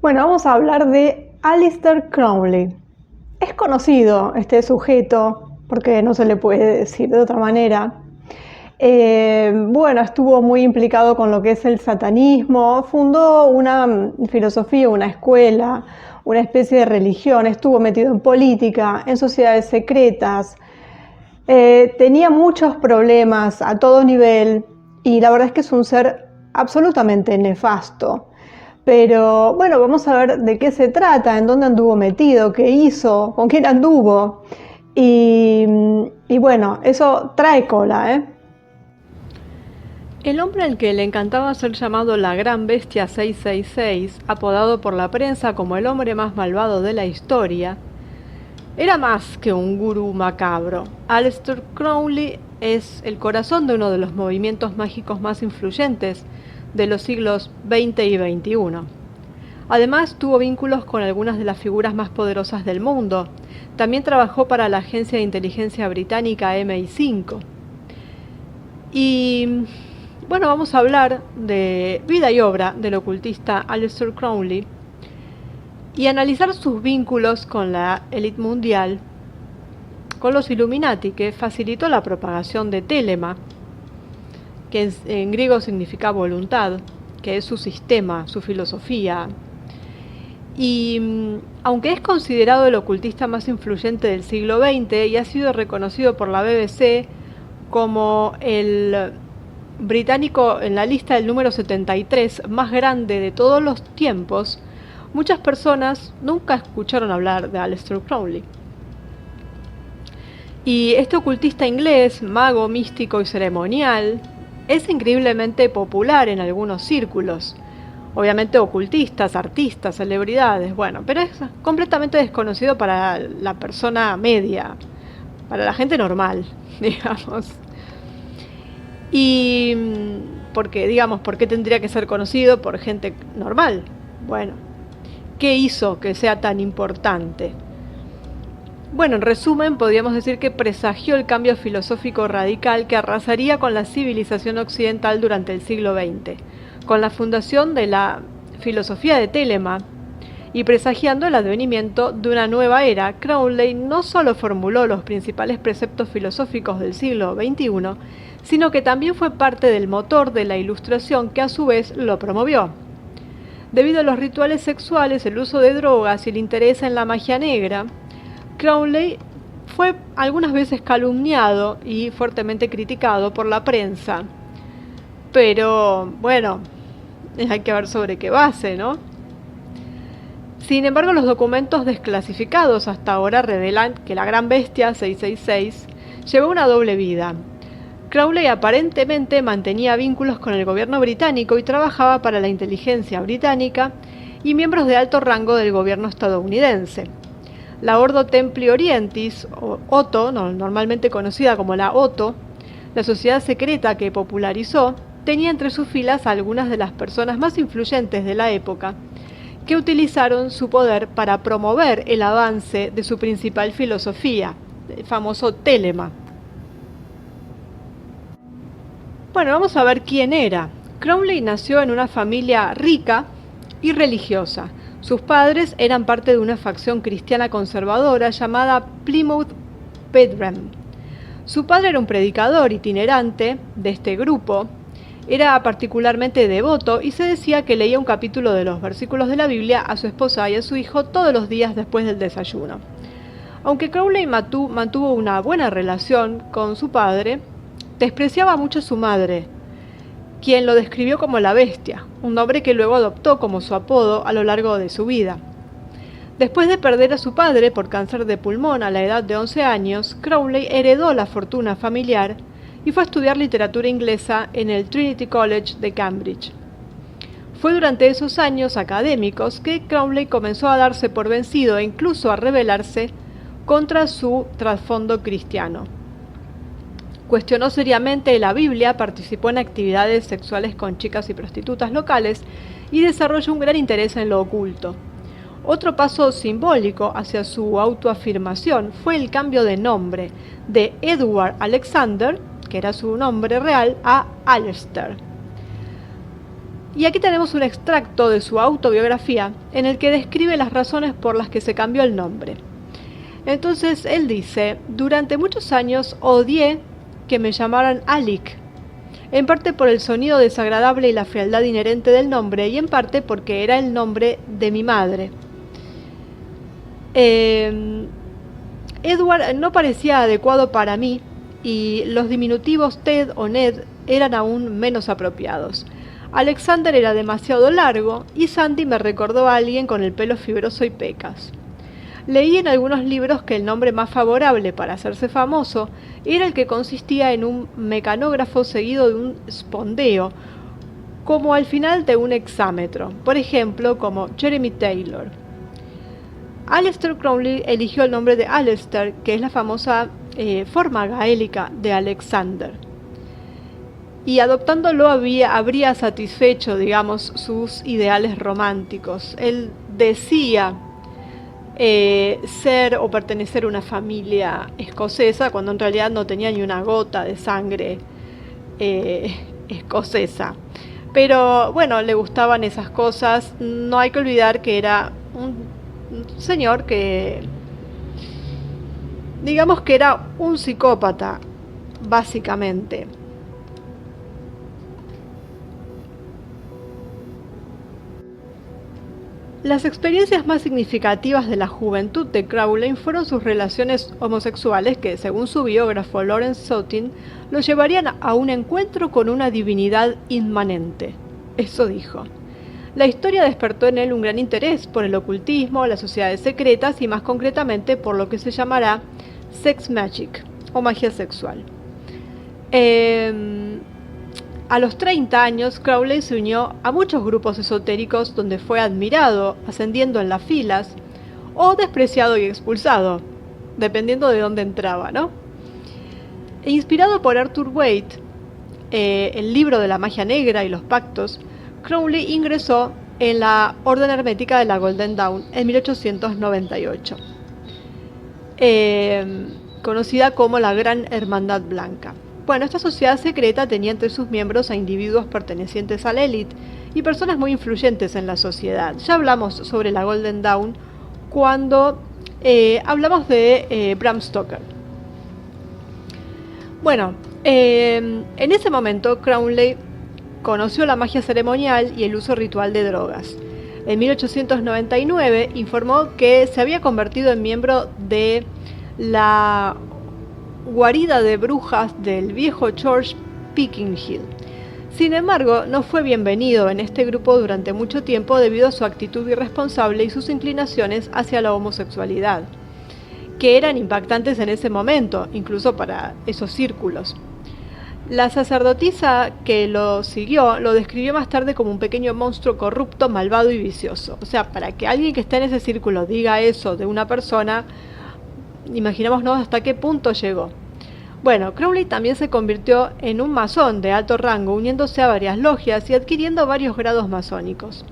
Bueno, vamos a hablar de Aleister Crowley. Es conocido este sujeto, porque no se le puede decir de otra manera. Bueno, estuvo muy implicado con lo que es el satanismo, fundó una filosofía, una escuela, una especie de religión, estuvo metido en política, en sociedades secretas, tenía muchos problemas a todo nivel y la verdad es que es un ser absolutamente nefasto. Pero bueno, vamos a ver de qué se trata, en dónde anduvo metido, qué hizo, con quién anduvo. Y bueno, eso trae cola, ¿eh? El hombre al que le encantaba ser llamado la Gran Bestia 666, apodado por la prensa como el hombre más malvado de la historia, era más que un gurú macabro. Aleister Crowley es el corazón de uno de los movimientos mágicos más influyentes de los siglos XX y XXI. Además, tuvo vínculos con algunas de las figuras más poderosas del mundo. También trabajó para la agencia de inteligencia británica MI5. Y bueno, vamos a hablar de vida y obra del ocultista Aleister Crowley y analizar sus vínculos con la élite mundial, con los Illuminati, que facilitó la propagación de Telema, que en griego significa voluntad, que es su sistema, su filosofía. Y aunque es considerado el ocultista más influyente del siglo XX y ha sido reconocido por la BBC como el británico en la lista del número 73 más grande de todos los tiempos, muchas personas nunca escucharon hablar de Aleister Crowley. Y este ocultista inglés, mago, místico y ceremonial, es increíblemente popular en algunos círculos. Obviamente ocultistas, artistas, celebridades, bueno, pero es completamente desconocido para la persona media, para la gente normal, digamos. Y porque, digamos, ¿por qué tendría que ser conocido por gente normal? Bueno, ¿qué hizo que sea tan importante? Bueno, en resumen, podríamos decir que presagió el cambio filosófico radical que arrasaría con la civilización occidental durante el siglo XX, con la fundación de la filosofía de Telema y presagiando el advenimiento de una nueva era. Crowley no solo formuló los principales preceptos filosóficos del siglo XXI, sino que también fue parte del motor de la Ilustración, que a su vez lo promovió. Debido a los rituales sexuales, el uso de drogas y el interés en la magia negra, Crowley fue algunas veces calumniado y fuertemente criticado por la prensa. Pero, bueno, hay que ver sobre qué base, ¿no? Sin embargo, los documentos desclasificados hasta ahora revelan que la Gran Bestia 666 llevó una doble vida. Crowley aparentemente mantenía vínculos con el gobierno británico y trabajaba para la inteligencia británica y miembros de alto rango del gobierno estadounidense. La Ordo Templi Orientis, o OTO, normalmente conocida como la OTO, la sociedad secreta que popularizó, tenía entre sus filas a algunas de las personas más influyentes de la época, que utilizaron su poder para promover el avance de su principal filosofía, el famoso Telema. Bueno, vamos a ver quién era. Crowley nació en una familia rica y religiosa. Sus padres eran parte de una facción cristiana conservadora llamada Plymouth Brethren. Su padre era un predicador itinerante de este grupo, era particularmente devoto y se decía que leía un capítulo de los versículos de la Biblia a su esposa y a su hijo todos los días después del desayuno. Aunque Crowley mantuvo una buena relación con su padre, despreciaba mucho a su madre, quien lo describió como la bestia, un nombre que luego adoptó como su apodo a lo largo de su vida. Después de perder a su padre por cáncer de pulmón a la edad de 11 años, Crowley heredó la fortuna familiar y fue a estudiar literatura inglesa en el Trinity College de Cambridge. Fue durante esos años académicos que Crowley comenzó a darse por vencido e incluso a rebelarse contra su trasfondo cristiano. Cuestionó seriamente la Biblia, participó en actividades sexuales con chicas y prostitutas locales y desarrolló un gran interés en lo oculto. Otro paso simbólico hacia su autoafirmación fue el cambio de nombre de Edward Alexander, que era su nombre real, a Aleister. Y aquí tenemos un extracto de su autobiografía en el que describe las razones por las que se cambió el nombre. Entonces él dice: durante muchos años odié que me llamaran Alec, en parte por el sonido desagradable y la fealdad inherente del nombre, y en parte porque era el nombre de mi madre. Edward no parecía adecuado para mí, y los diminutivos Ted o Ned eran aún menos apropiados. Alexander era demasiado largo, y Sandy me recordó a alguien con el pelo fibroso y pecas. Leí en algunos libros que el nombre más favorable para hacerse famoso era el que consistía en un mecanógrafo seguido de un spondeo, como al final de un hexámetro, por ejemplo, como Jeremy Taylor. Aleister Crowley eligió el nombre de Alistair, que es la famosa forma gaélica de Alexander. Y adoptándolo habría satisfecho, digamos, sus ideales románticos. Él decía ser o pertenecer a una familia escocesa, cuando en realidad no tenía ni una gota de sangre escocesa. Pero bueno, le gustaban esas cosas. No hay que olvidar que era un señor que, digamos que era un psicópata, básicamente. Las experiencias más significativas de la juventud de Crowley fueron sus relaciones homosexuales que, según su biógrafo Lawrence Sutin, lo llevarían a un encuentro con una divinidad inmanente. Eso dijo. La historia despertó en él un gran interés por el ocultismo, las sociedades secretas y más concretamente por lo que se llamará sex magic o magia sexual. A los 30 años, Crowley se unió a muchos grupos esotéricos donde fue admirado, ascendiendo en las filas, o despreciado y expulsado, dependiendo de dónde entraba, ¿no? E inspirado por Arthur Waite, el libro de la magia negra y los pactos, Crowley ingresó en la Orden Hermética de la Golden Dawn en 1898, conocida como la Gran Hermandad Blanca. Bueno, esta sociedad secreta tenía entre sus miembros a individuos pertenecientes a la élite y personas muy influyentes en la sociedad. Ya hablamos sobre la Golden Dawn cuando hablamos de Bram Stoker. Bueno, en ese momento Crowley conoció la magia ceremonial y el uso ritual de drogas. En 1899 informó que se había convertido en miembro de la guarida de brujas del viejo George Pickenhill. Sin embargo, no fue bienvenido en este grupo durante mucho tiempo debido a su actitud irresponsable y sus inclinaciones hacia la homosexualidad, que eran impactantes en ese momento, incluso para esos círculos. La sacerdotisa que lo siguió lo describió más tarde como un pequeño monstruo corrupto, malvado y vicioso. O sea, para que alguien que esté en ese círculo diga eso de una persona, imaginémonos hasta qué punto llegó. Bueno, Crowley también se convirtió en un masón de alto rango, uniéndose a varias logias y adquiriendo varios grados masónicos.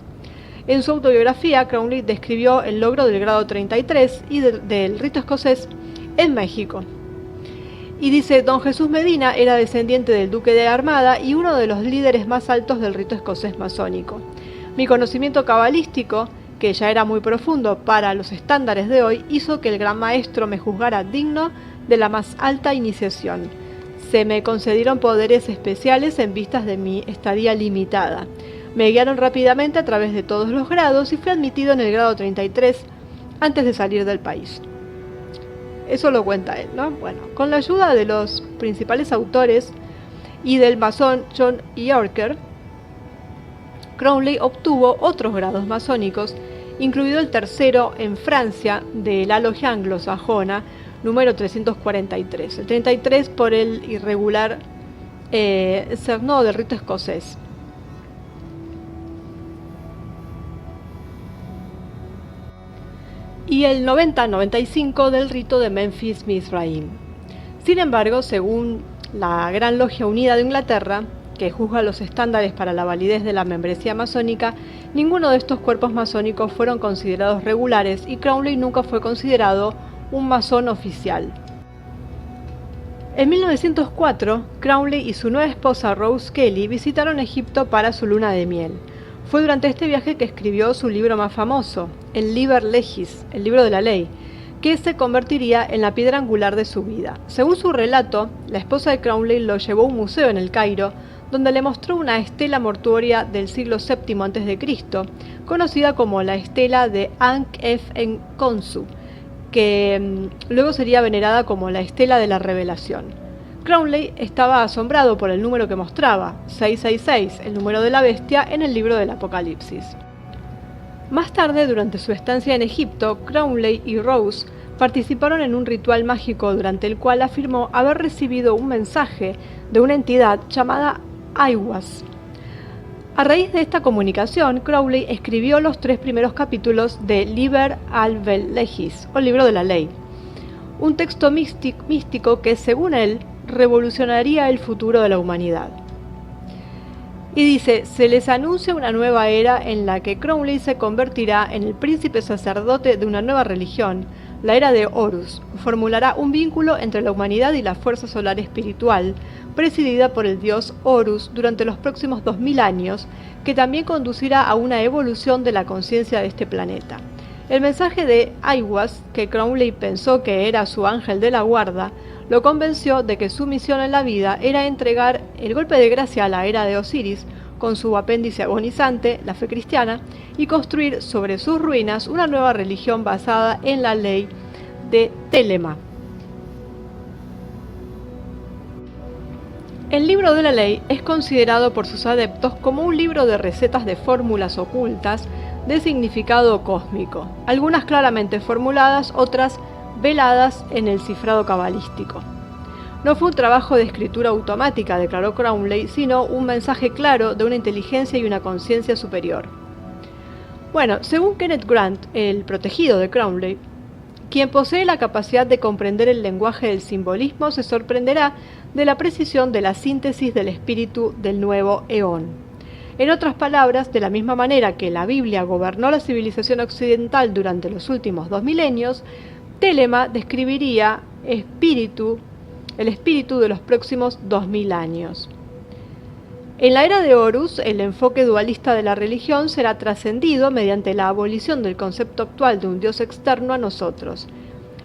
En su autobiografía, Crowley describió el logro del grado 33 y del rito escocés en México. Y dice: Don Jesús Medina era descendiente del duque de Armada y uno de los líderes más altos del rito escocés masónico. Mi conocimiento cabalístico, que ya era muy profundo para los estándares de hoy, hizo que el gran maestro me juzgara digno de la más alta iniciación. Se me concedieron poderes especiales en vistas de mi estadía limitada. Me guiaron rápidamente a través de todos los grados y fui admitido en el grado 33 antes de salir del país. Eso lo cuenta él, ¿no? Bueno, con la ayuda de los principales autores y del masón John Yorker, Crowley obtuvo otros grados masónicos, incluido el tercero en Francia de la logia anglosajona, número 343. El 33 por el irregular cerno del rito escocés. Y el 90-95 del rito de Memphis Mizraim. Sin embargo, según la Gran Logia Unida de Inglaterra, que juzga los estándares para la validez de la membresía masónica, ninguno de estos cuerpos masónicos fueron considerados regulares y Crowley nunca fue considerado un masón oficial. En 1904, Crowley y su nueva esposa Rose Kelly visitaron Egipto para su luna de miel. Fue durante este viaje que escribió su libro más famoso, el Liber Legis, el libro de la ley, que se convertiría en la piedra angular de su vida. Según su relato, la esposa de Crowley lo llevó a un museo en el Cairo, donde le mostró una estela mortuoria del siglo VII a.C., conocida como la estela de Ankh-F-Enkhonsu, que luego sería venerada como la estela de la revelación. Crowley estaba asombrado por el número que mostraba, 666, el número de la bestia en el libro del Apocalipsis. Más tarde, durante su estancia en Egipto, Crowley y Rose participaron en un ritual mágico durante el cual afirmó haber recibido un mensaje de una entidad llamada Aiwass. A raíz de esta comunicación, Crowley escribió los 3 primeros capítulos de Liber al-Legis, o Libro de la Ley, un texto místico que, según él, revolucionaría el futuro de la humanidad. Y dice, se les anuncia una nueva era en la que Crowley se convertirá en el príncipe sacerdote de una nueva religión, la era de Horus. Formulará un vínculo entre la humanidad y la fuerza solar espiritual, presidida por el dios Horus durante los próximos 2000 años, que también conducirá a una evolución de la conciencia de este planeta. El mensaje de Aiwass, que Crowley pensó que era su ángel de la guarda, lo convenció de que su misión en la vida era entregar el golpe de gracia a la era de Osiris, con su apéndice agonizante, la fe cristiana, y construir sobre sus ruinas una nueva religión basada en la ley de Telema. El libro de la ley es considerado por sus adeptos como un libro de recetas de fórmulas ocultas de significado cósmico, algunas claramente formuladas, otras veladas en el cifrado cabalístico. No fue un trabajo de escritura automática, declaró Crowley, sino un mensaje claro de una inteligencia y una conciencia superior. Bueno, según Kenneth Grant, el protegido de Crowley, quien posee la capacidad de comprender el lenguaje del simbolismo se sorprenderá de la precisión de la síntesis del espíritu del nuevo eón. En otras palabras, de la misma manera que la Biblia gobernó la civilización occidental durante los últimos 2 milenios, Telema describiría el espíritu de los próximos 2000 años. En la era de Horus, el enfoque dualista de la religión será trascendido mediante la abolición del concepto actual de un Dios externo a nosotros.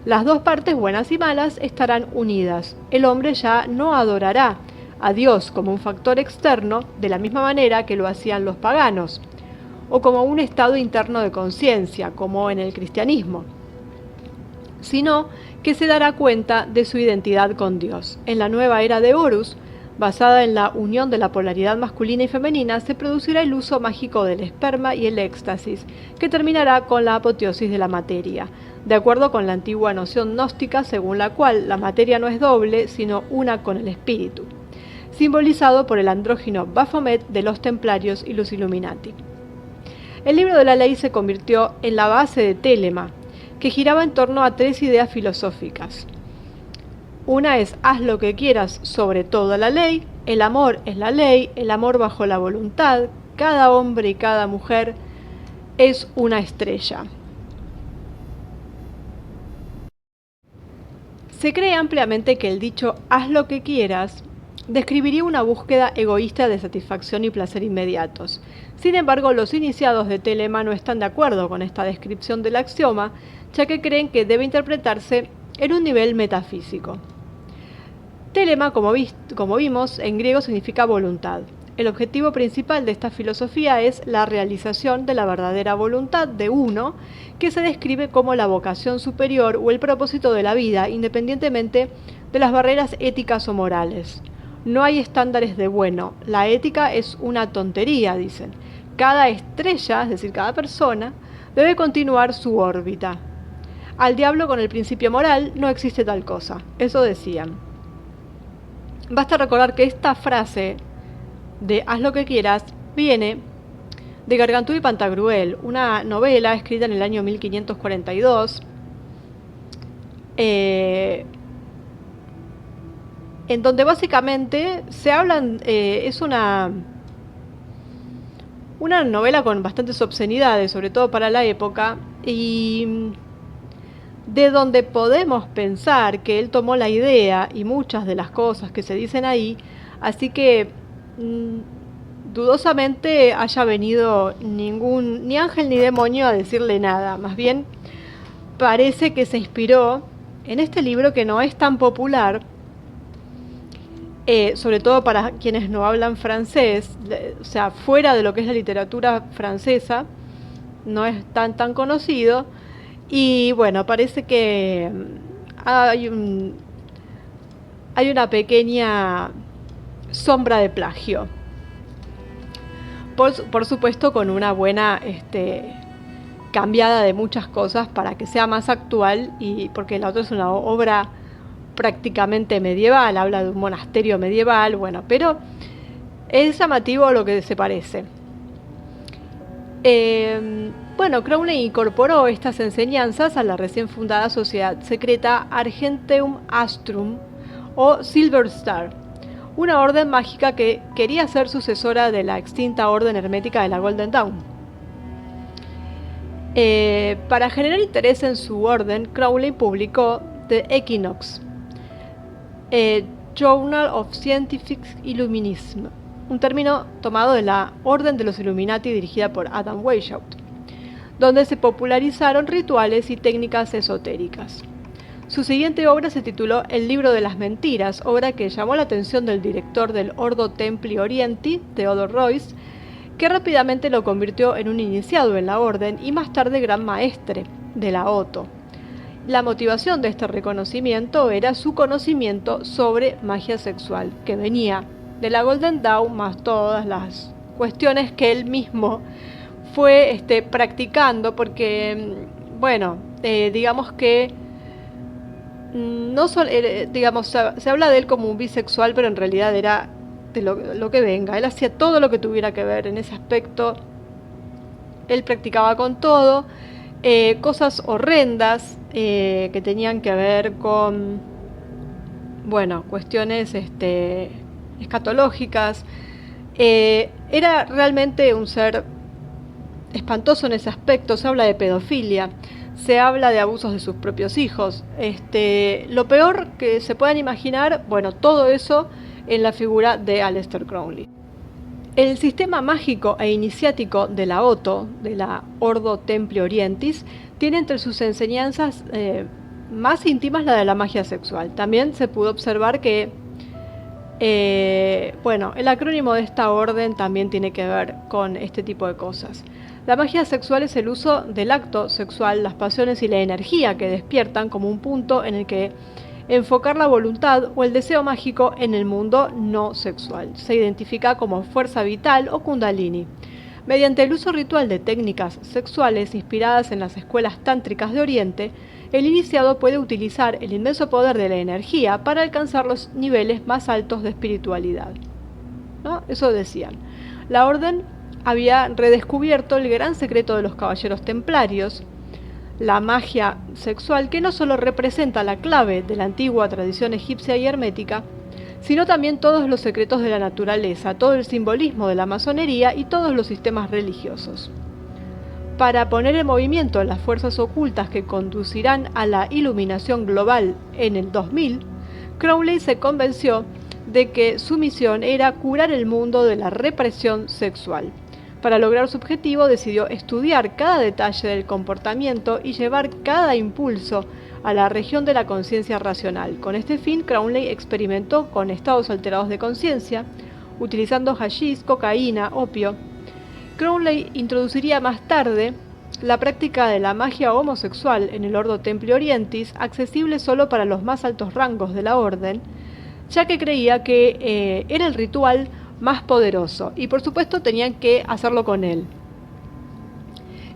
Las dos partes, buenas y malas, estarán unidas. El hombre ya no adorará a Dios como un factor externo, de la misma manera que lo hacían los paganos, o como un estado interno de conciencia, como en el cristianismo, sino que se dará cuenta de su identidad con Dios. En la nueva era de Horus, basada en la unión de la polaridad masculina y femenina, se producirá el uso mágico del esperma y el éxtasis, que terminará con la apoteosis de la materia, de acuerdo con la antigua noción gnóstica según la cual la materia no es doble, sino una con el espíritu, simbolizado por el andrógino Baphomet de los templarios y los Illuminati. El libro de la ley se convirtió en la base de Telema, que giraba en torno a 3 ideas filosóficas. Una es, haz lo que quieras sobre toda la ley, el amor es la ley, el amor bajo la voluntad, cada hombre y cada mujer es una estrella. Se cree ampliamente que el dicho, haz lo que quieras, describiría una búsqueda egoísta de satisfacción y placer inmediatos. Sin embargo, los iniciados de Telema no están de acuerdo con esta descripción del axioma, ya que creen que debe interpretarse en un nivel metafísico. Telema, como vimos, en griego significa voluntad. El objetivo principal de esta filosofía es la realización de la verdadera voluntad de uno, que se describe como la vocación superior o el propósito de la vida, independientemente de las barreras éticas o morales. No hay estándares de bueno, la ética es una tontería, dicen. Cada estrella, es decir, cada persona, debe continuar su órbita. Al diablo con el principio moral no existe tal cosa, eso decían. Basta recordar que esta frase de haz lo que quieras viene de Gargantúa y Pantagruel, una novela escrita en el año 1542, en donde básicamente se hablan, es una novela con bastantes obscenidades, sobre todo para la época, y de donde podemos pensar que él tomó la idea y muchas de las cosas que se dicen ahí, así que dudosamente haya venido ni ángel ni demonio a decirle nada. Más bien parece que se inspiró en este libro que no es tan popular, sobre todo para quienes no hablan francés, o sea, fuera de lo que es la literatura francesa, no es tan conocido. Y bueno, parece que hay una pequeña sombra de plagio. Por supuesto, con una buena cambiada de muchas cosas para que sea más actual, y porque la otra es una obra prácticamente medieval, habla de un monasterio medieval, bueno, pero es llamativo lo que se parece. Bueno, Crowley incorporó estas enseñanzas a la recién fundada sociedad secreta Argenteum Astrum o Silver Star, una orden mágica que quería ser sucesora de la extinta orden hermética de la Golden Dawn. Para generar interés en su orden, Crowley publicó The Equinox, Journal of Scientific Illuminism, un término tomado de la Orden de los Illuminati dirigida por Adam Weishaupt, donde se popularizaron rituales y técnicas esotéricas. Su siguiente obra se tituló El libro de las mentiras, obra que llamó la atención del director del Ordo Templi Orienti, Theodore Royce, que rápidamente lo convirtió en un iniciado en la orden y más tarde gran maestre de la Otto. La motivación de este reconocimiento era su conocimiento sobre magia sexual, que venía de la Golden Dawn más todas las cuestiones que él mismo fue practicando, porque, bueno, digamos que no digamos, se habla de él como un bisexual, pero en realidad era de lo que venga. Él hacía todo lo que tuviera que ver en ese aspecto. Él practicaba con todo, cosas horrendas que tenían que ver con, bueno, cuestiones escatológicas. Era realmente un ser espantoso en ese aspecto. Se habla de pedofilia, se habla de abusos de sus propios hijos. Lo peor que se puedan imaginar, bueno, todo eso en la figura de Aleister Crowley. El sistema mágico e iniciático de la Otto, de la Ordo Templi Orientis, tiene entre sus enseñanzas más íntimas la de la magia sexual. También se pudo observar que bueno, el acrónimo de esta orden también tiene que ver con este tipo de cosas. La magia sexual es el uso del acto sexual, las pasiones y la energía que despiertan como un punto en el que enfocar la voluntad o el deseo mágico en el mundo no sexual. Se identifica como fuerza vital o kundalini. Mediante el uso ritual de técnicas sexuales inspiradas en las escuelas tántricas de Oriente, el iniciado puede utilizar el inmenso poder de la energía para alcanzar los niveles más altos de espiritualidad, ¿no? Eso decían. La orden había redescubierto el gran secreto de los caballeros templarios, la magia sexual, que no solo representa la clave de la antigua tradición egipcia y hermética, sino también todos los secretos de la naturaleza, todo el simbolismo de la masonería y todos los sistemas religiosos. Para poner en movimiento las fuerzas ocultas que conducirán a la iluminación global en el 2000, Crowley se convenció de que su misión era curar el mundo de la represión sexual. Para lograr su objetivo decidió estudiar cada detalle del comportamiento y llevar cada impulso a la región de la conciencia racional. Con este fin, Crowley experimentó con estados alterados de conciencia, utilizando hashish, cocaína, opio. Crowley introduciría más tarde la práctica de la magia homosexual en el Ordo Templi Orientis, accesible solo para los más altos rangos de la orden, ya que creía que era el ritual más poderoso y por supuesto tenían que hacerlo con él.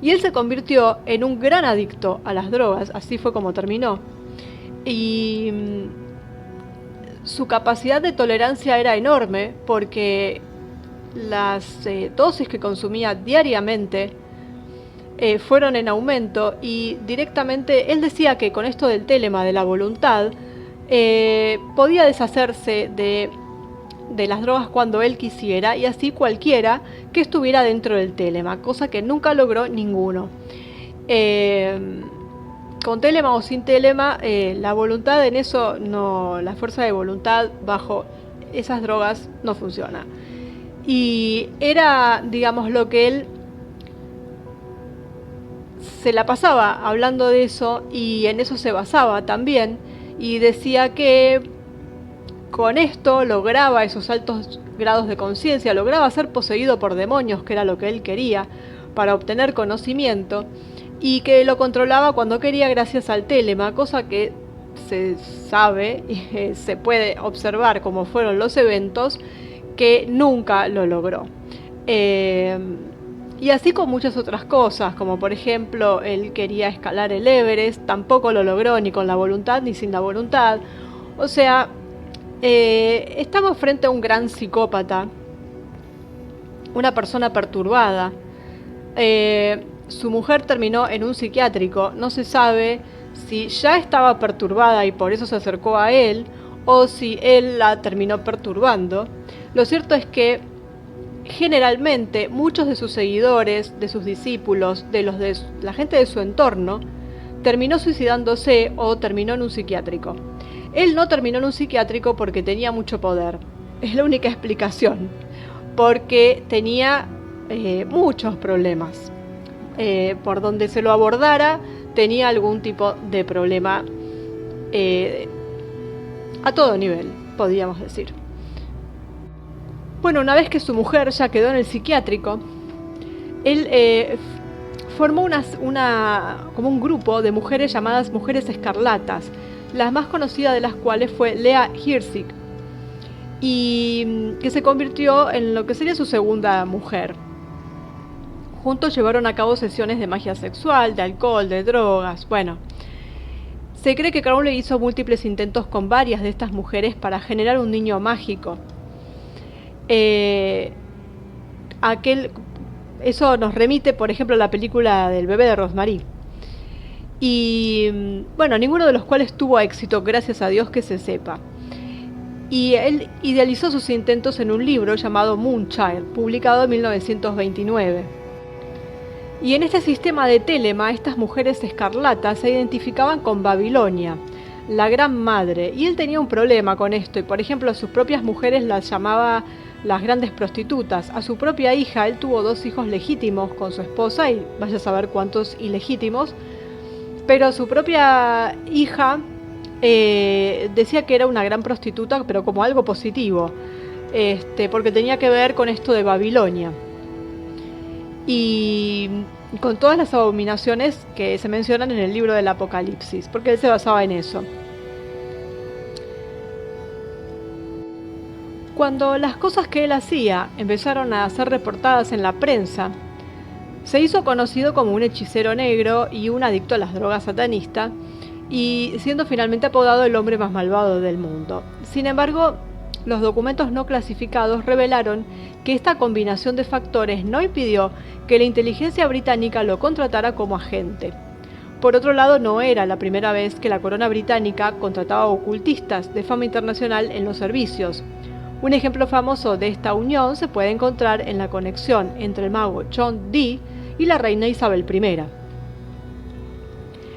Y él se convirtió en un gran adicto a las drogas, así fue como terminó. Y su capacidad de tolerancia era enorme porque las dosis que consumía diariamente fueron en aumento, y directamente él decía que con esto del telema de la voluntad podía deshacerse de las drogas cuando él quisiera, y así cualquiera que estuviera dentro del telema, cosa que nunca logró ninguno. Con telema o sin telema, la voluntad en eso no, la fuerza de voluntad bajo esas drogas no funciona. Y era, digamos, lo que él se la pasaba hablando de eso y en eso se basaba también. Y decía que con esto lograba esos altos grados de conciencia, lograba ser poseído por demonios, que era lo que él quería, para obtener conocimiento, y que lo controlaba cuando quería gracias al telema, cosa que se sabe y se puede observar como fueron los eventos, que nunca lo logró. Y así con muchas otras cosas, como por ejemplo, él quería escalar el Everest, tampoco lo logró ni con la voluntad ni sin la voluntad. O sea, estamos frente a un gran psicópata, una persona perturbada. Su mujer terminó en un psiquiátrico, no se sabe si ya estaba perturbada y por eso se acercó a él, o si él la terminó perturbando. Lo cierto es que generalmente muchos de sus seguidores, de sus discípulos, de la gente de su entorno, terminó suicidándose o terminó en un psiquiátrico. Él no terminó en un psiquiátrico porque tenía mucho poder. Es la única explicación. Porque tenía muchos problemas. Por donde se lo abordara, tenía algún tipo de problema a todo nivel, podríamos decir. Bueno, una vez que su mujer ya quedó en el psiquiátrico, él formó como un grupo de mujeres llamadas Mujeres Escarlatas, las más conocidas de las cuales fue Lea Hirschig, y que se convirtió en lo que sería su segunda mujer. Juntos llevaron a cabo sesiones de magia sexual, de alcohol, de drogas. Bueno, se cree que Crowley hizo múltiples intentos con varias de estas mujeres para generar un niño mágico. Eso nos remite, por ejemplo, a la película del bebé de Rosemary. Y bueno, ninguno de los cuales tuvo éxito, gracias a Dios que se sepa. Y él idealizó sus intentos en un libro llamado Moonchild, publicado en 1929. Y en este sistema de telema, estas mujeres escarlatas se identificaban con Babilonia, la gran madre, y él tenía un problema con esto, y por ejemplo a sus propias mujeres las llamaba las grandes prostitutas. A su propia hija, él tuvo 2 hijos legítimos con su esposa, y vaya a saber cuántos ilegítimos, pero su propia hija decía que era una gran prostituta, pero como algo positivo, porque tenía que ver con esto de Babilonia. Y con todas las abominaciones que se mencionan en el libro del Apocalipsis, porque él se basaba en eso. Cuando las cosas que él hacía empezaron a ser reportadas en la prensa, se hizo conocido como un hechicero negro y un adicto a las drogas satanista, y siendo finalmente apodado el hombre más malvado del mundo. Sin embargo, los documentos no clasificados revelaron que esta combinación de factores no impidió que la inteligencia británica lo contratara como agente. Por otro lado, no era la primera vez que la corona británica contrataba ocultistas de fama internacional en los servicios. Un ejemplo famoso de esta unión se puede encontrar en la conexión entre el mago John Dee y la reina Isabel I.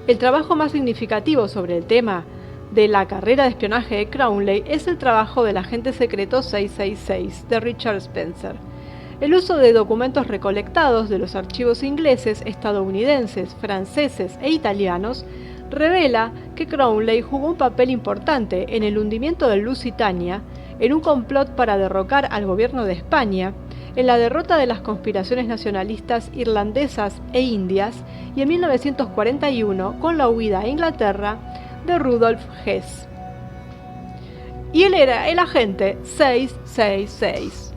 El trabajo más significativo sobre el tema de la carrera de espionaje de Crowley es el trabajo del agente secreto 666 de Richard Spencer. El uso de documentos recolectados de los archivos ingleses, estadounidenses, franceses e italianos revela que Crowley jugó un papel importante en el hundimiento del Lusitania, en un complot para derrocar al gobierno de España, en la derrota de las conspiraciones nacionalistas irlandesas e indias y en 1941 con la huida a Inglaterra de Rudolf Hess. Y él era el agente 666.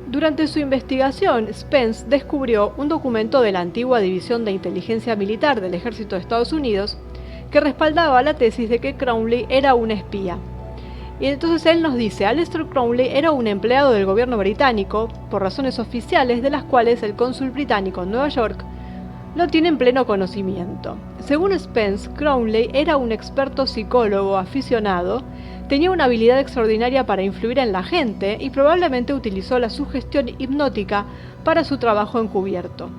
Durante su investigación, Spence descubrió un documento de la antigua División de Inteligencia Militar del Ejército de Estados Unidos que respaldaba la tesis de que Crowley era un espía. Y entonces él nos dice, Aleister Crowley era un empleado del gobierno británico, por razones oficiales de las cuales el cónsul británico en Nueva York lo tiene en pleno conocimiento. Según Spence, Crowley era un experto psicólogo aficionado, tenía una habilidad extraordinaria para influir en la gente y probablemente utilizó la sugestión hipnótica para su trabajo encubierto.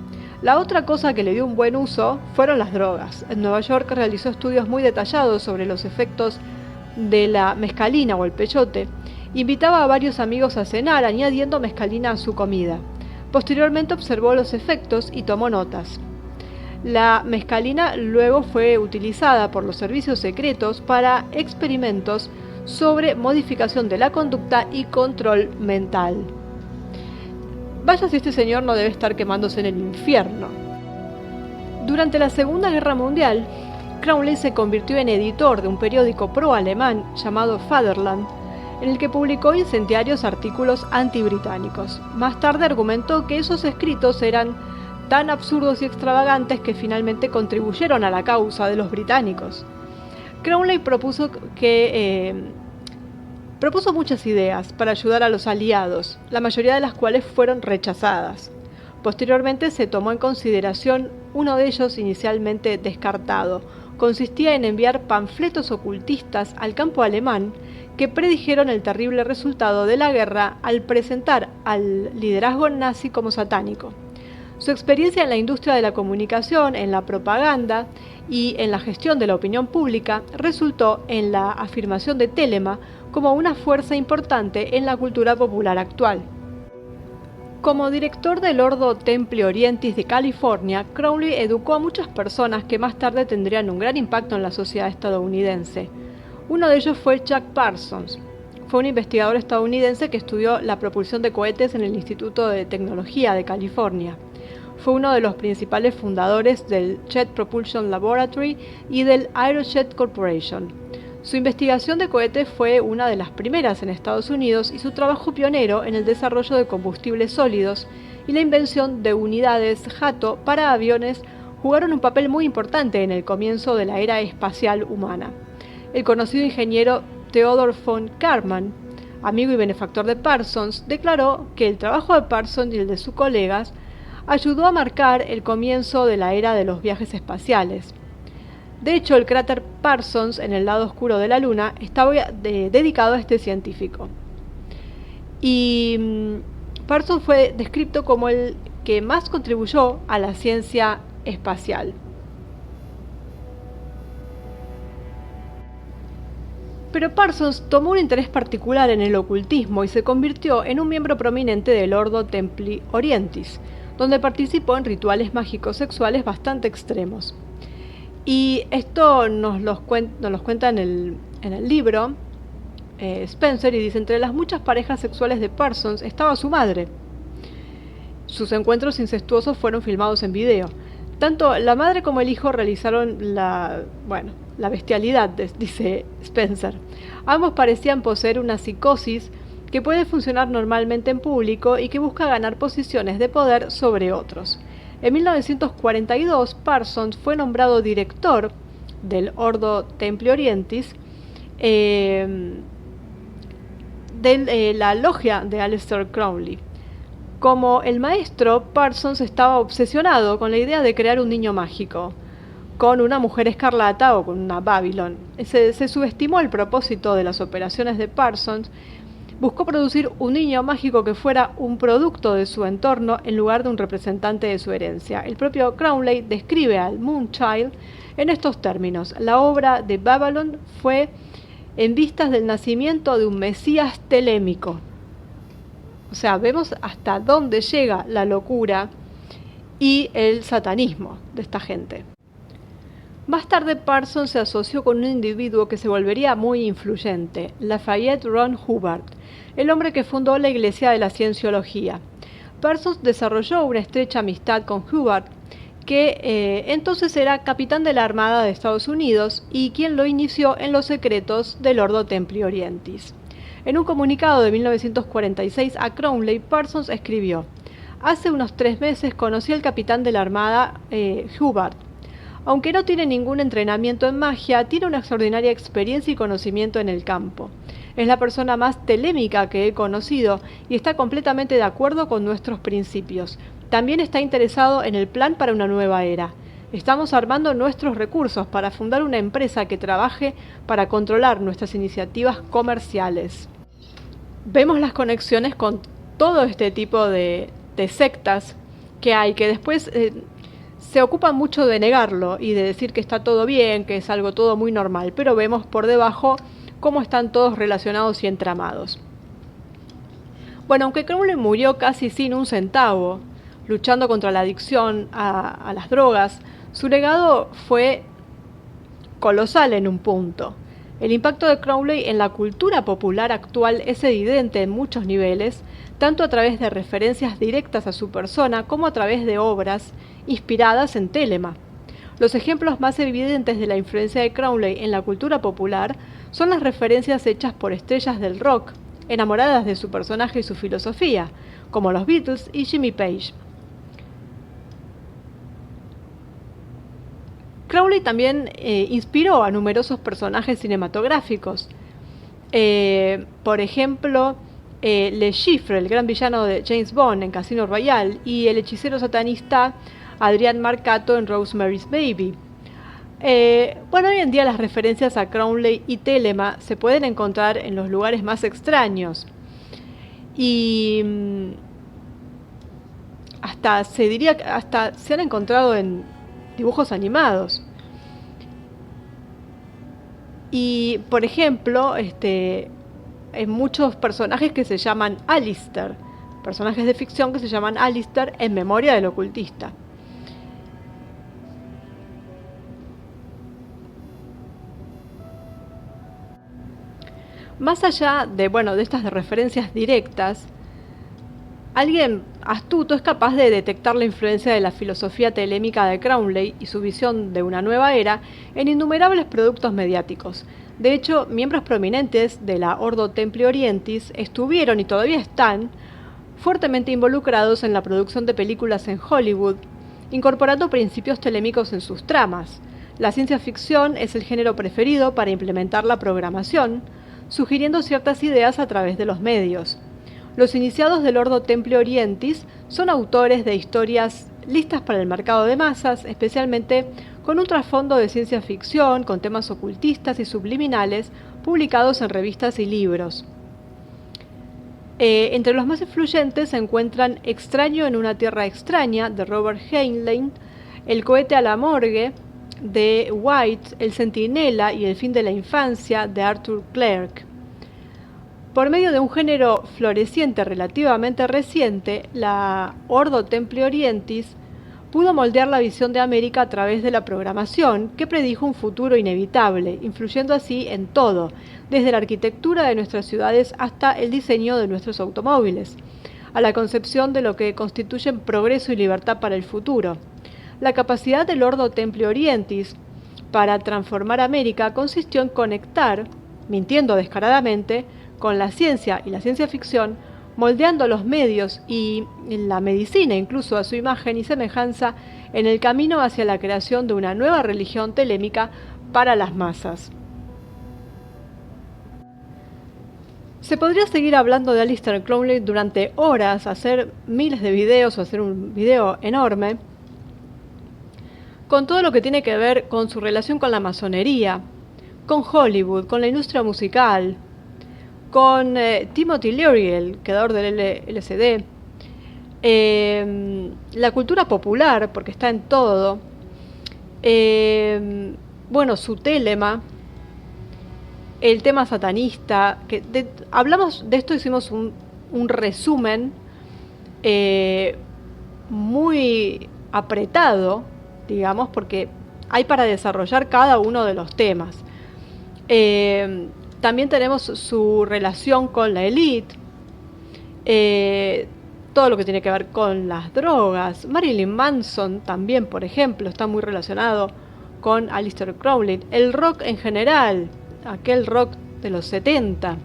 La otra cosa que le dio un buen uso fueron las drogas. En Nueva York realizó estudios muy detallados sobre los efectos de la mescalina o el peyote Invitaba a varios amigos a cenar, añadiendo mescalina a su comida. Posteriormente observó los efectos y tomó notas. La mescalina luego fue utilizada por los servicios secretos para experimentos sobre modificación de la conducta y control mental. Vaya si este señor no debe estar quemándose en el infierno. Durante la Segunda Guerra Mundial, Crowley se convirtió en editor de un periódico pro-alemán llamado Vaterland, en el que publicó incendiarios artículos antibritánicos. Más tarde argumentó que esos escritos eran tan absurdos y extravagantes que finalmente contribuyeron a la causa de los británicos. Crowley propuso muchas ideas para ayudar a los aliados, la mayoría de las cuales fueron rechazadas. Posteriormente se tomó en consideración uno de ellos inicialmente descartado. Consistía en enviar panfletos ocultistas al campo alemán que predijeron el terrible resultado de la guerra al presentar al liderazgo nazi como satánico. Su experiencia en la industria de la comunicación, en la propaganda y en la gestión de la opinión pública resultó en la afirmación de Telema como una fuerza importante en la cultura popular actual. Como director del Ordo Templi Orientis de California, Crowley educó a muchas personas que más tarde tendrían un gran impacto en la sociedad estadounidense. Uno de ellos fue Jack Parsons. Fue un investigador estadounidense que estudió la propulsión de cohetes en el Instituto de Tecnología de California. Fue uno de los principales fundadores del Jet Propulsion Laboratory y del Aerojet Corporation. Su investigación de cohetes fue una de las primeras en Estados Unidos y su trabajo pionero en el desarrollo de combustibles sólidos y la invención de unidades jato para aviones jugaron un papel muy importante en el comienzo de la era espacial humana. El conocido ingeniero Theodor von Karman, amigo y benefactor de Parsons, declaró que el trabajo de Parsons y el de sus colegas ayudó a marcar el comienzo de la era de los viajes espaciales. De hecho, el cráter Parsons en el lado oscuro de la Luna estaba dedicado a este científico. Y Parsons fue descrito como el que más contribuyó a la ciencia espacial. Pero Parsons tomó un interés particular en el ocultismo y se convirtió en un miembro prominente del Ordo Templi Orientis, donde participó en rituales mágicos sexuales bastante extremos. Y esto nos lo cuenta en el libro Spencer, y dice: entre las muchas parejas sexuales de Parsons estaba su madre. Sus encuentros incestuosos fueron filmados en video. Tanto la madre como el hijo realizaron la bestialidad, dice Spencer. Ambos parecían poseer una psicosis que puede funcionar normalmente en público y que busca ganar posiciones de poder sobre otros. En 1942, Parsons fue nombrado director del Ordo Templi Orientis, de la logia de Aleister Crowley. Como el maestro, Parsons estaba obsesionado con la idea de crear un niño mágico, con una mujer escarlata o con una Babylon. Se subestimó el propósito de las operaciones de Parsons. Buscó producir un niño mágico que fuera un producto de su entorno en lugar de un representante de su herencia. El propio Crowley describe al Moonchild en estos términos: la obra de Babylon fue en vistas del nacimiento de un Mesías telémico. O sea, vemos hasta dónde llega la locura y el satanismo de esta gente. Más tarde, Parsons se asoció con un individuo que se volvería muy influyente, Lafayette Ron Hubbard, el hombre que fundó la Iglesia de la Cienciología. Parsons desarrolló una estrecha amistad con Hubbard, que entonces era capitán de la Armada de Estados Unidos y quien lo inició en los secretos del Ordo Templi Orientis. En un comunicado de 1946 a Crowley, Parsons escribió: hace unos 3 meses conocí al capitán de la Armada, Hubbard. Aunque no tiene ningún entrenamiento en magia, tiene una extraordinaria experiencia y conocimiento en el campo. Es la persona más telémica que he conocido y está completamente de acuerdo con nuestros principios. También está interesado en el plan para una nueva era. Estamos armando nuestros recursos para fundar una empresa que trabaje para controlar nuestras iniciativas comerciales. Vemos las conexiones con todo este tipo de sectas que hay, que después se ocupan mucho de negarlo y de decir que está todo bien, que es algo todo muy normal, pero vemos por debajo cómo están todos relacionados y entramados. Bueno, aunque Crowley murió casi sin un centavo, luchando contra la adicción a las drogas, su legado fue colosal en un punto. El impacto de Crowley en la cultura popular actual es evidente en muchos niveles, tanto a través de referencias directas a su persona como a través de obras inspiradas en Telema. Los ejemplos más evidentes de la influencia de Crowley en la cultura popular son las referencias hechas por estrellas del rock, enamoradas de su personaje y su filosofía, como los Beatles y Jimmy Page. Crowley también inspiró a numerosos personajes cinematográficos. Por ejemplo, Le Chiffre, el gran villano de James Bond en Casino Royale, y el hechicero satanista Adrian Marcato en Rosemary's Baby. Hoy en día las referencias a Crowley y Telema se pueden encontrar en los lugares más extraños. Y hasta se han encontrado en dibujos animados. Y, por ejemplo, hay muchos personajes que se llaman Alistair, personajes de ficción que se llaman Alistair en memoria del ocultista. Más allá de estas referencias directas, alguien astuto es capaz de detectar la influencia de la filosofía telémica de Crowley y su visión de una nueva era en innumerables productos mediáticos. De hecho, miembros prominentes de la Ordo Templi Orientis estuvieron y todavía están fuertemente involucrados en la producción de películas en Hollywood, incorporando principios telémicos en sus tramas. La ciencia ficción es el género preferido para implementar la programación, sugiriendo ciertas ideas a través de los medios. Los iniciados del Ordo Templi Orientis son autores de historias listas para el mercado de masas, especialmente con un trasfondo de ciencia ficción, con temas ocultistas y subliminales, publicados en revistas y libros. Entre los más influyentes se encuentran Extraño en una tierra extraña, de Robert Heinlein, El cohete a la morgue, de White, El centinela y El fin de la infancia, de Arthur Clarke. Por medio de un género floreciente relativamente reciente, la Ordo Templi Orientis pudo moldear la visión de América a través de la programación, que predijo un futuro inevitable, influyendo así en todo, desde la arquitectura de nuestras ciudades hasta el diseño de nuestros automóviles, a la concepción de lo que constituyen progreso y libertad para el futuro. La capacidad del Ordo Templi Orientis para transformar América consistió en conectar, mintiendo descaradamente, con la ciencia y la ciencia ficción, moldeando los medios y la medicina incluso a su imagen y semejanza en el camino hacia la creación de una nueva religión telémica para las masas. Se podría seguir hablando de Aleister Crowley durante horas, hacer miles de videos o hacer un video enorme, con todo lo que tiene que ver con su relación con la masonería, con Hollywood, con la industria musical, con Timothy Leary, el creador del LSD, la cultura popular, porque está en todo, su telema, el tema satanista, hablamos de esto, hicimos un resumen muy apretado, digamos, porque hay para desarrollar cada uno de los temas. También tenemos su relación con la élite, todo lo que tiene que ver con las drogas. Marilyn Manson también, por ejemplo, está muy relacionado con Aleister Crowley. El rock en general, aquel rock de los 70.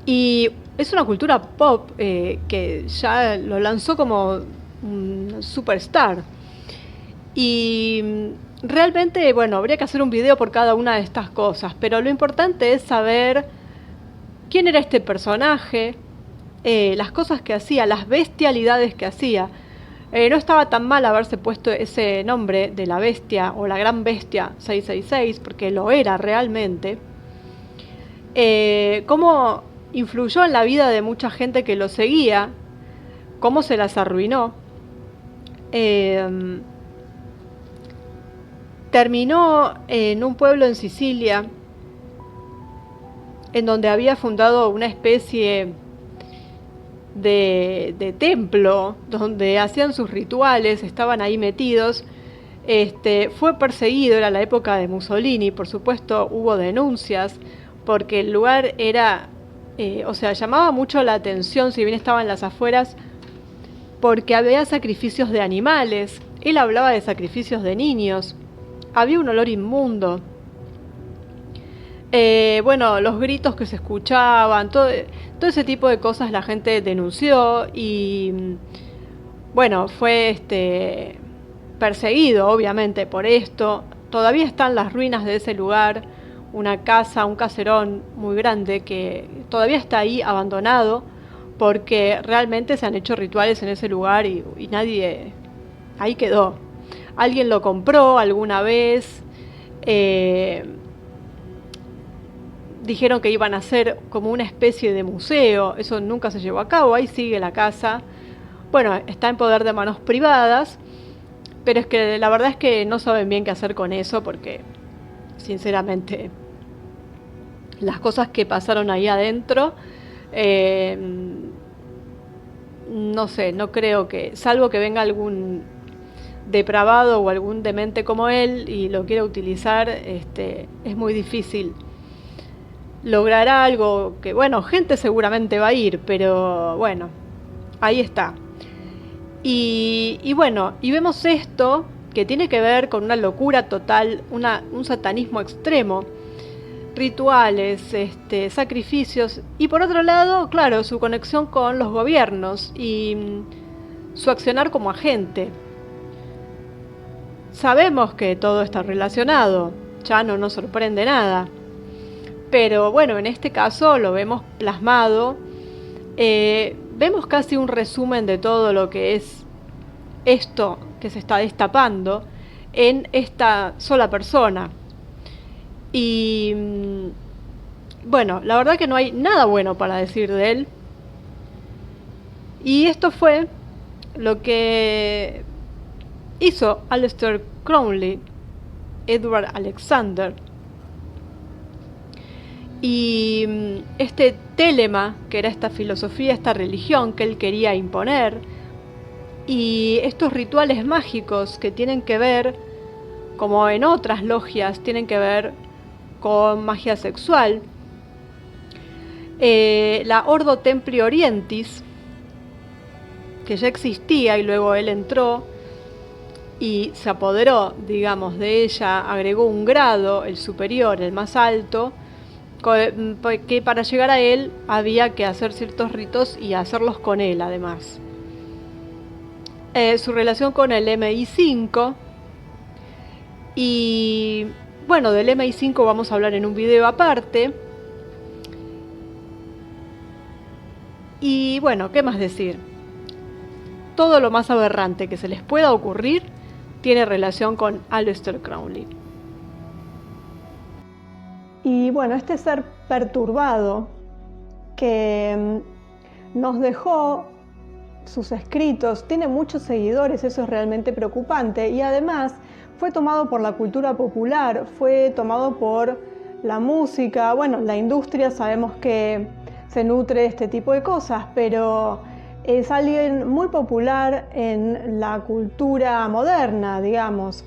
Y es una cultura pop que ya lo lanzó como un superstar. Y realmente, habría que hacer un video por cada una de estas cosas, pero lo importante es saber quién era este personaje, las cosas que hacía, las bestialidades que hacía. No estaba tan mal haberse puesto ese nombre de la bestia o la gran bestia 666, porque lo era realmente. Cómo influyó en la vida de mucha gente que lo seguía, cómo se las arruinó. Terminó en un pueblo en Sicilia, en donde había fundado una especie de templo, donde hacían sus rituales, estaban ahí metidos. Fue perseguido, era la época de Mussolini, por supuesto hubo denuncias, porque el lugar era, llamaba mucho la atención, si bien estaba en las afueras, porque había sacrificios de animales, él hablaba de sacrificios de niños, había un olor inmundo. Los gritos que se escuchaban, todo ese tipo de cosas la gente denunció y, fue perseguido obviamente por esto. Todavía están las ruinas de ese lugar, una casa, un caserón muy grande que todavía está ahí abandonado porque realmente se han hecho rituales en ese lugar y nadie, ahí quedó. Alguien lo compró alguna vez, dijeron que iban a hacer como una especie de museo, eso nunca se llevó a cabo, ahí sigue la casa. Bueno, está en poder de manos privadas, pero es que la verdad es que no saben bien qué hacer con eso porque, sinceramente, las cosas que pasaron ahí adentro, no sé, no creo que, salvo que venga algún depravado o algún demente como él y lo quiera utilizar, es muy difícil lograr algo que, gente seguramente va a ir, pero bueno, ahí está. Y vemos esto que tiene que ver con una locura total, un satanismo extremo, rituales, sacrificios, y por otro lado, claro, su conexión con los gobiernos y su accionar como agente. Sabemos que todo está relacionado, ya no nos sorprende nada. Pero en este caso lo vemos plasmado, vemos casi un resumen de todo lo que es esto que se está destapando en esta sola persona. Y la verdad que no hay nada bueno para decir de él. Y esto fue lo que hizo Aleister Crowley, Edward Alexander. Y este telema, que era esta filosofía, esta religión que él quería imponer, y estos rituales mágicos que tienen que ver, como en otras logias, tienen que ver con magia sexual. La Ordo Templi Orientis, que ya existía y luego él entró y se apoderó, digamos, de ella, agregó un grado, el superior, el más alto, que para llegar a él había que hacer ciertos ritos y hacerlos con él además. Su relación con el MI5, y del MI5 vamos a hablar en un video aparte. Y ¿qué más decir? Todo lo más aberrante que se les pueda ocurrir tiene relación con Aleister Crowley. Y este ser perturbado que nos dejó sus escritos, tiene muchos seguidores, eso es realmente preocupante, y además fue tomado por la cultura popular, fue tomado por la música, la industria sabemos que se nutre de este tipo de cosas, pero es alguien muy popular en la cultura moderna, digamos,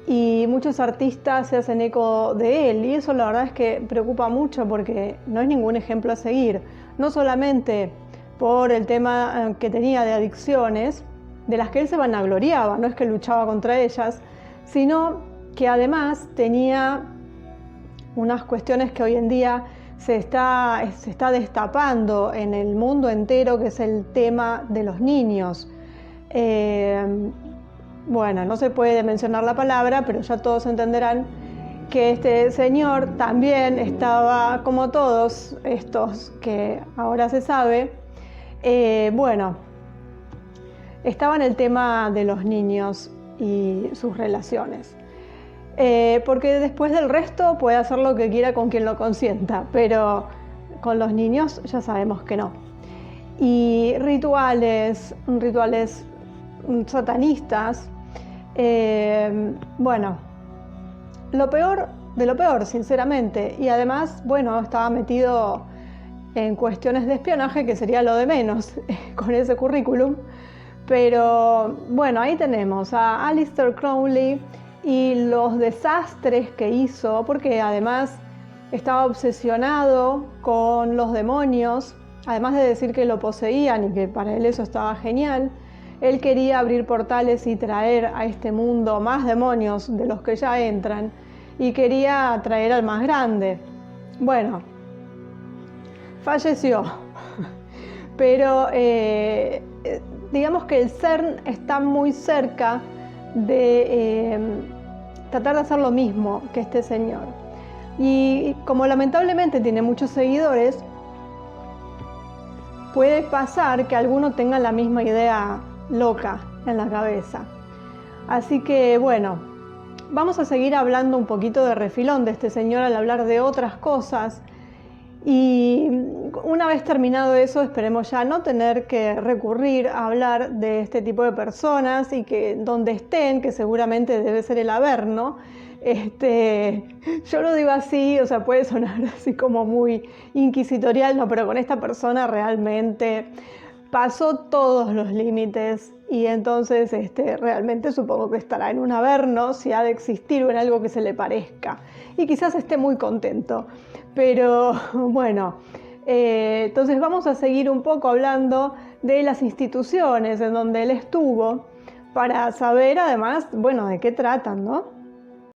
y muchos artistas se hacen eco de él, y eso la verdad es que preocupa mucho porque no es ningún ejemplo a seguir, no solamente por el tema que tenía de adicciones, de las que él se vanagloriaba, no es que luchaba contra ellas, sino que además tenía unas cuestiones que hoy en día se está destapando en el mundo entero, que es el tema de los niños. No se puede mencionar la palabra, pero ya todos entenderán que este señor también estaba, como todos estos que ahora se sabe, estaba en el tema de los niños y sus relaciones. Porque después del resto puede hacer lo que quiera con quien lo consienta, pero con los niños ya sabemos que no. Y rituales satanistas, lo peor de lo peor, sinceramente. Y además, estaba metido en cuestiones de espionaje, que sería lo de menos con ese currículum. Pero bueno, ahí tenemos a Aleister Crowley y los desastres que hizo, porque además estaba obsesionado con los demonios, además de decir que lo poseían y que para él eso estaba genial. Él quería abrir portales y traer a este mundo más demonios de los que ya entran, y quería traer al más grande. Bueno, falleció, pero digamos que el CERN está muy cerca de tratar de hacer lo mismo que este señor. Y como lamentablemente tiene muchos seguidores, puede pasar que alguno tenga la misma idea loca en la cabeza. Así que bueno, vamos a seguir hablando un poquito de refilón de este señor al hablar de otras cosas. Y una vez terminado eso, esperemos ya no tener que recurrir a hablar de este tipo de personas, y que donde estén, que seguramente debe ser el Averno, yo lo digo así, o sea, puede sonar así como muy inquisitorial, no, pero con esta persona realmente pasó todos los límites, y entonces realmente supongo que estará en un Averno, si ha de existir, o en algo que se le parezca, y quizás esté muy contento. Pero bueno, entonces vamos a seguir un poco hablando de las instituciones en donde él estuvo, para saber además, bueno, de qué tratan, ¿no?